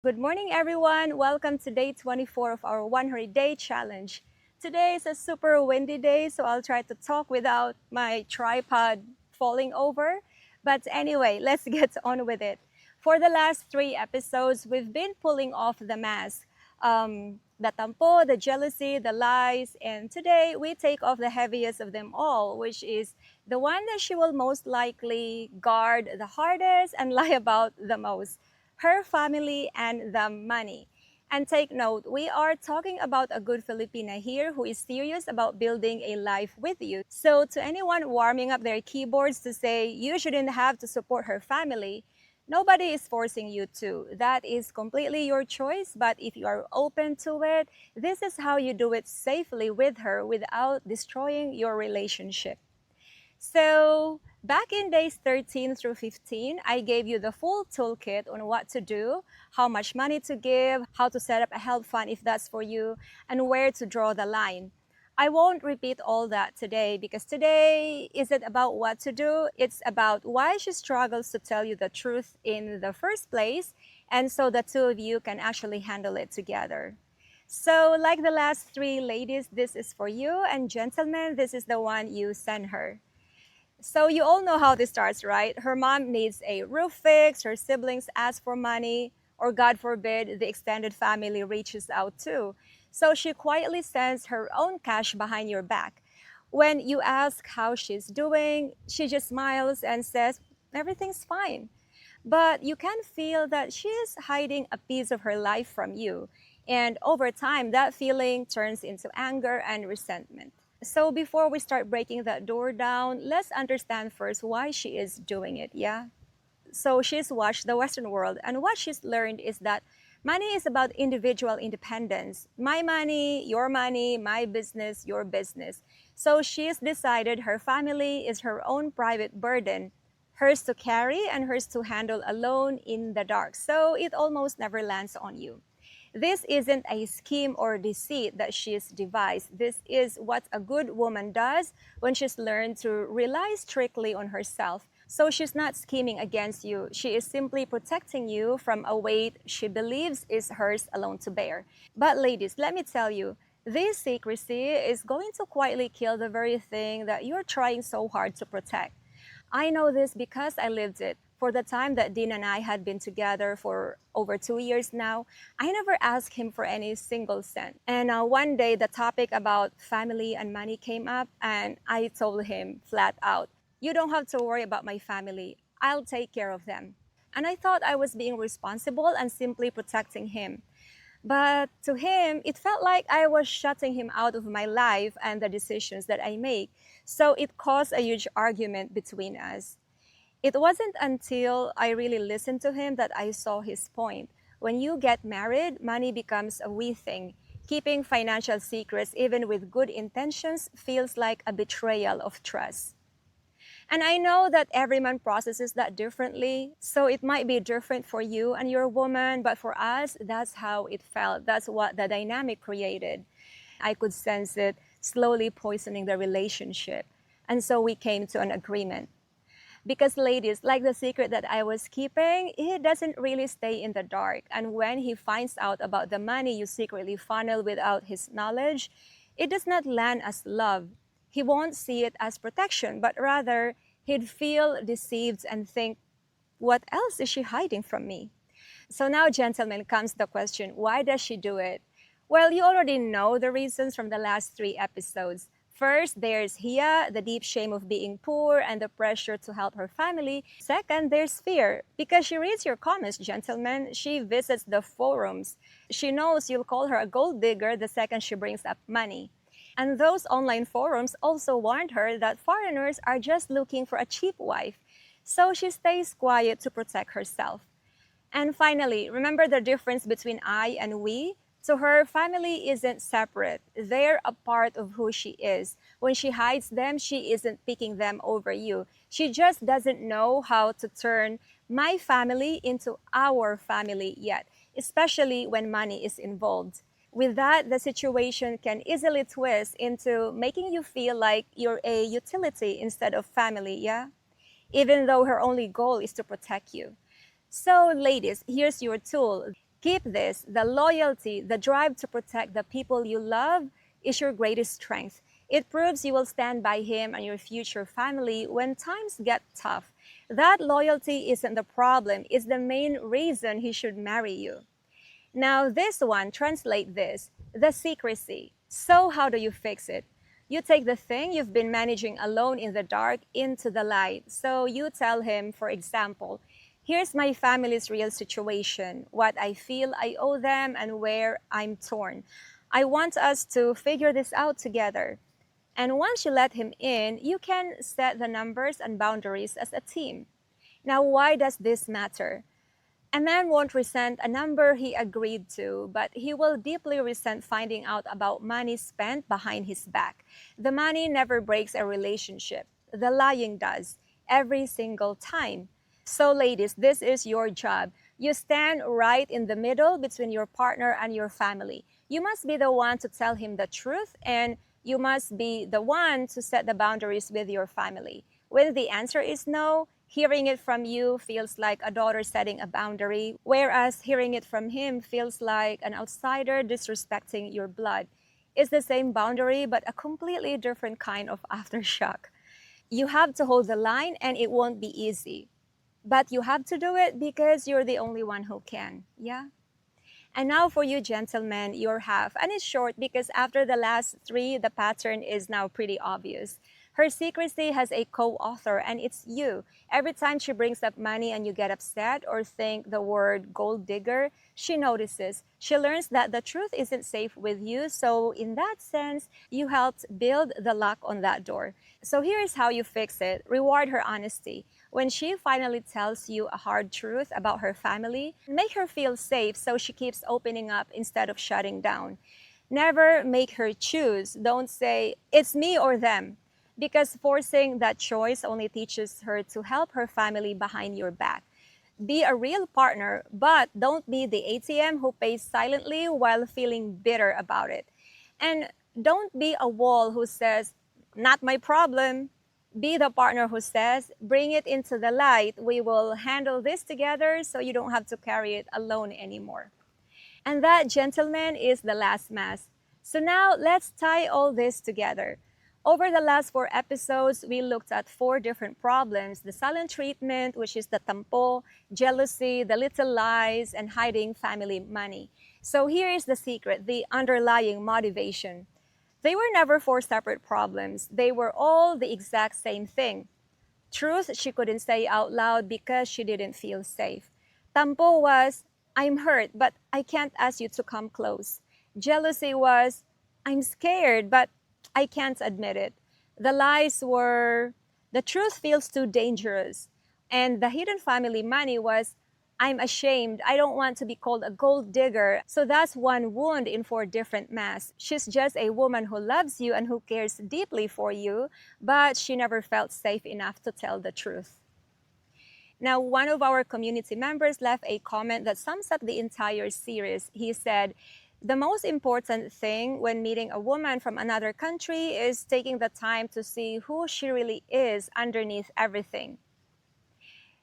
Good morning, everyone. Welcome to day 24 of our 100 Day Challenge. Today is a super windy day, so I'll try to talk without my tripod falling over. But anyway, let's get on with it. For the last three episodes, we've been pulling off the mask, the tampo, the jealousy, the lies, and today we take off the heaviest of them all, which is the one that she will most likely guard the hardest and lie about the most, her family, and the money. And take note, we are talking about a good Filipina here who is serious about building a life with you. So, to anyone warming up their keyboards to say you shouldn't have to support her family, nobody is forcing you to. That is completely your choice. But if you are open to it, this is how you do it safely with her without destroying your relationship. So back in days 13 through 15, I gave you the full toolkit on what to do, how much money to give, how to set up a help fund if that's for you, and where to draw the line. I won't repeat all that today because today isn't about what to do. It's about why she struggles to tell you the truth in the first place, and so the two of you can actually handle it together. So, like the last three ladies, this is for you, and gentlemen, this is the one you send her. So you all know how this starts, right? Her mom needs a roof fix, her siblings ask for money, or God forbid, the extended family reaches out too. So she quietly sends her own cash behind your back. When you ask how she's doing, she just smiles and says, everything's fine. But you can feel that she is hiding a piece of her life from you. And over time, that feeling turns into anger and resentment. So before we start breaking that door down, let's understand first why she is doing it, yeah? So she's watched the Western world, and what she's learned is that money is about individual independence. My money, my business, your business. So she's decided her family is her own private burden, hers to carry and hers to handle alone in the dark. So it almost never lands on you. This isn't a scheme or deceit that she's devised. This is what a good woman does when she's learned to rely strictly on herself. So she's not scheming against you. She is simply protecting you from a weight she believes is hers alone to bear. But ladies, let me tell you, this secrecy is going to quietly kill the very thing that you're trying so hard to protect. I know this because I lived it. For the time that Dean and I had been together for over 2 years now, I never asked him for any single cent. And one day, the topic about family and money came up, and I told him flat out, you don't have to worry about my family. I'll take care of them. And I thought I was being responsible and simply protecting him. But to him, it felt like I was shutting him out of my life and the decisions that I make. So it caused a huge argument between us. It wasn't until I really listened to him that I saw his point. When you get married, money becomes a we thing. Keeping financial secrets, even with good intentions, feels like a betrayal of trust. And I know that every man processes that differently, so it might be different for you and your woman, but for us, that's how it felt. That's what the dynamic created. I could sense it slowly poisoning the relationship. And so we came to an agreement. Because, ladies, like the secret that I was keeping, it doesn't really stay in the dark. And when he finds out about the money you secretly funnel without his knowledge, it does not land as love. He won't see it as protection, but rather he'd feel deceived and think, what else is she hiding from me? So now, gentlemen, comes the question, why does she do it? Well, you already know the reasons from the last three episodes. First, there's Hia, the deep shame of being poor and the pressure to help her family. Second, there's fear. Because she reads your comments, gentlemen, she visits the forums. She knows you'll call her a gold digger the second she brings up money. And those online forums also warned her that foreigners are just looking for a cheap wife. So she stays quiet to protect herself. And finally, remember the difference between I and we? To her, family isn't separate. They're a part of who she is. When she hides them, she isn't picking them over you. She just doesn't know how to turn my family into our family yet, especially when money is involved. With that, the situation can easily twist into making you feel like you're a utility instead of family, yeah? Even though her only goal is to protect you. So, ladies, here's your tool. Keep this: the loyalty, the drive to protect the people you love is your greatest strength. It proves you will stand by him and your future family when times get tough. That loyalty isn't the problem, it's the main reason he should marry you. Now, this one, translate this: the secrecy. So, how do you fix it? You take the thing you've been managing alone in the dark into the light. So, you tell him, for example, here's my family's real situation, what I feel I owe them, and where I'm torn. I want us to figure this out together. And once you let him in, you can set the numbers and boundaries as a team. Now, why does this matter? A man won't resent a number he agreed to, but he will deeply resent finding out about money spent behind his back. The money never breaks a relationship. The lying does, every single time. So, ladies, this is your job. You stand right in the middle between your partner and your family. You must be the one to tell him the truth, and you must be the one to set the boundaries with your family. When the answer is no, hearing it from you feels like a daughter setting a boundary, whereas hearing it from him feels like an outsider disrespecting your blood. It's the same boundary, but a completely different kind of aftershock. You have to hold the line, and it won't be easy. But you have to do it because you're the only one who can. Yeah? And now for you gentlemen, your half. And it's short because after the last three, the pattern is now pretty obvious. Her secrecy has a co-author, and it's you. Every time she brings up money and you get upset or think the word gold digger, she notices. She learns that the truth isn't safe with you. So in that sense, you helped build the lock on that door. So here's how you fix it. Reward her honesty. When she finally tells you a hard truth about her family, make her feel safe so she keeps opening up instead of shutting down. Never make her choose. Don't say, it's me or them, because forcing that choice only teaches her to help her family behind your back. Be a real partner, but don't be the ATM who pays silently while feeling bitter about it. And don't be a wall who says, not my problem. Be the partner who says, bring it into the light. We will handle this together so you don't have to carry it alone anymore. And that, gentlemen, is the last mass. So now let's tie all this together. Over the last four episodes, we looked at four different problems: the silent treatment, which is the tampo, jealousy, the little lies, and hiding family money. So here is the secret, the underlying motivation. They were never four separate problems. They were all the exact same thing. Truth she couldn't say out loud because she didn't feel safe. Tampo was, I'm hurt, but I can't ask you to come close. Jealousy was, I'm scared, but I can't admit it. The lies were, the truth feels too dangerous. And the hidden family money was, I'm ashamed. I don't want to be called a gold digger. So that's one wound in four different masks. She's just a woman who loves you and who cares deeply for you, but she never felt safe enough to tell the truth. Now, one of our community members left a comment that sums up the entire series. He said, the most important thing when meeting a woman from another country is taking the time to see who she really is underneath everything.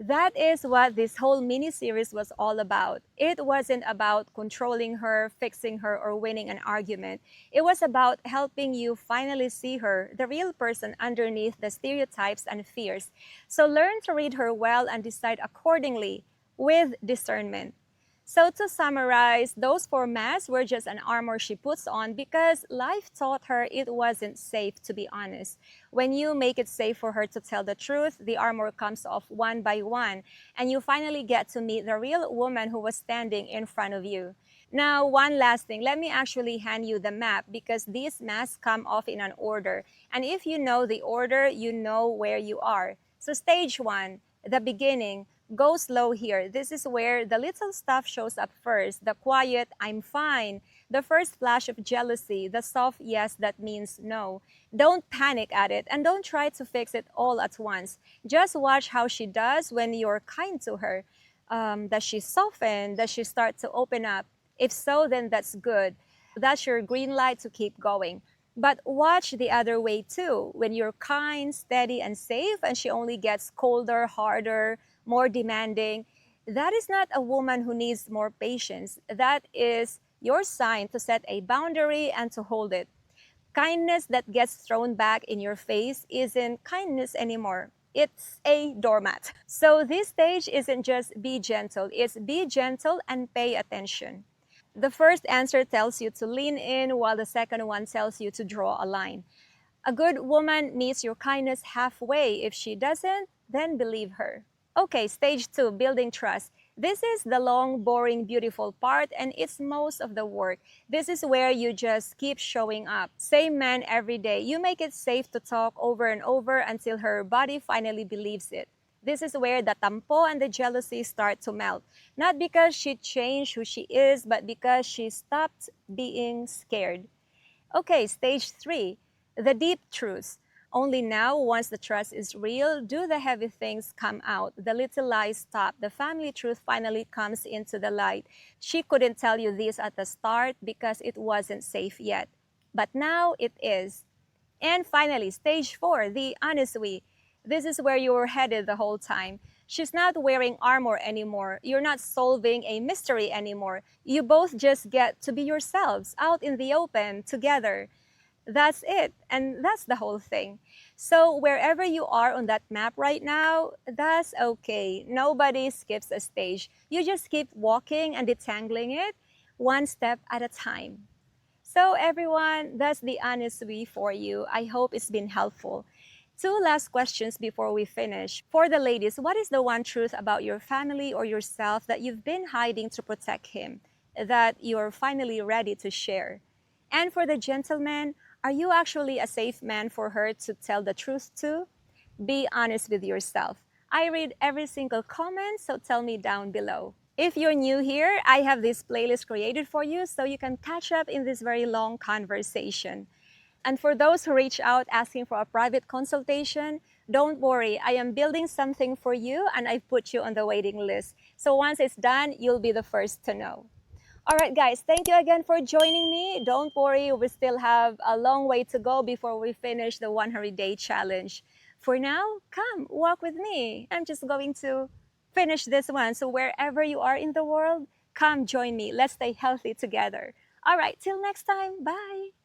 That is what this whole mini-series was all about. It wasn't about controlling her, fixing her, or winning an argument. It was about helping you finally see her, the real person underneath the stereotypes and fears. So learn to read her well and decide accordingly with discernment. So to summarize, those four masks were just an armor she puts on because life taught her it wasn't safe, to be honest. When you make it safe for her to tell the truth, the armor comes off one by one, and you finally get to meet the real woman who was standing in front of you. Now, one last thing, let me actually hand you the map because these masks come off in an order. And if you know the order, you know where you are. So stage one, the beginning. Go slow here. This is where the little stuff shows up first. The quiet, I'm fine. The first flash of jealousy. The soft yes that means no. Don't panic at it and don't try to fix it all at once. Just watch how she does when you're kind to her. Does she soften? Does she start to open up? If so, then that's good. That's your green light to keep going. But watch the other way too. When you're kind, steady, and safe, and she only gets colder, harder, more demanding, That is not a woman who needs more patience. That is your sign to set a boundary and to hold it. Kindness that gets thrown back in your face isn't kindness anymore. It's a doormat. So this stage isn't just be gentle, it's be gentle and pay attention. The first answer tells you to lean in, while the second one tells you to draw a line. A good woman meets your kindness halfway. If she doesn't, then believe her. Okay, stage two, building trust. This is the long, boring, beautiful part, and it's most of the work. This is where you just keep showing up. Same man every day. You make it safe to talk over and over until her body finally believes it. This is where the tampo and the jealousy start to melt. Not because she changed who she is, but because she stopped being scared. Okay, stage three, the deep truths. Only now, once the trust is real, do the heavy things come out. The little lies stop. The family truth finally comes into the light. She couldn't tell you this at the start because it wasn't safe yet. But now it is. And finally, stage four, the honest we. This is where you were headed the whole time. She's not wearing armor anymore. You're not solving a mystery anymore. You both just get to be yourselves out in the open together. That's it. And that's the whole thing. So, wherever you are on that map right now, that's okay. Nobody skips a stage. You just keep walking and detangling it one step at a time. So, everyone, that's the honest way for you. I hope it's been helpful. Two last questions before we finish. For the ladies, what is the one truth about your family or yourself that you've been hiding to protect him that you're finally ready to share? And for the gentlemen, are you actually a safe man for her to tell the truth to? Be honest with yourself. I read every single comment, so tell me down below. If you're new here, I have this playlist created for you so you can catch up in this very long conversation. And for those who reach out asking for a private consultation, don't worry, I am building something for you and I've put you on the waiting list. So once it's done, you'll be the first to know. All right, guys, thank you again for joining me. Don't worry, we still have a long way to go before we finish the 100-day challenge. For now, come walk with me. I'm just going to finish this one. So wherever you are in the world, come join me. Let's stay healthy together. All right, till next time. Bye.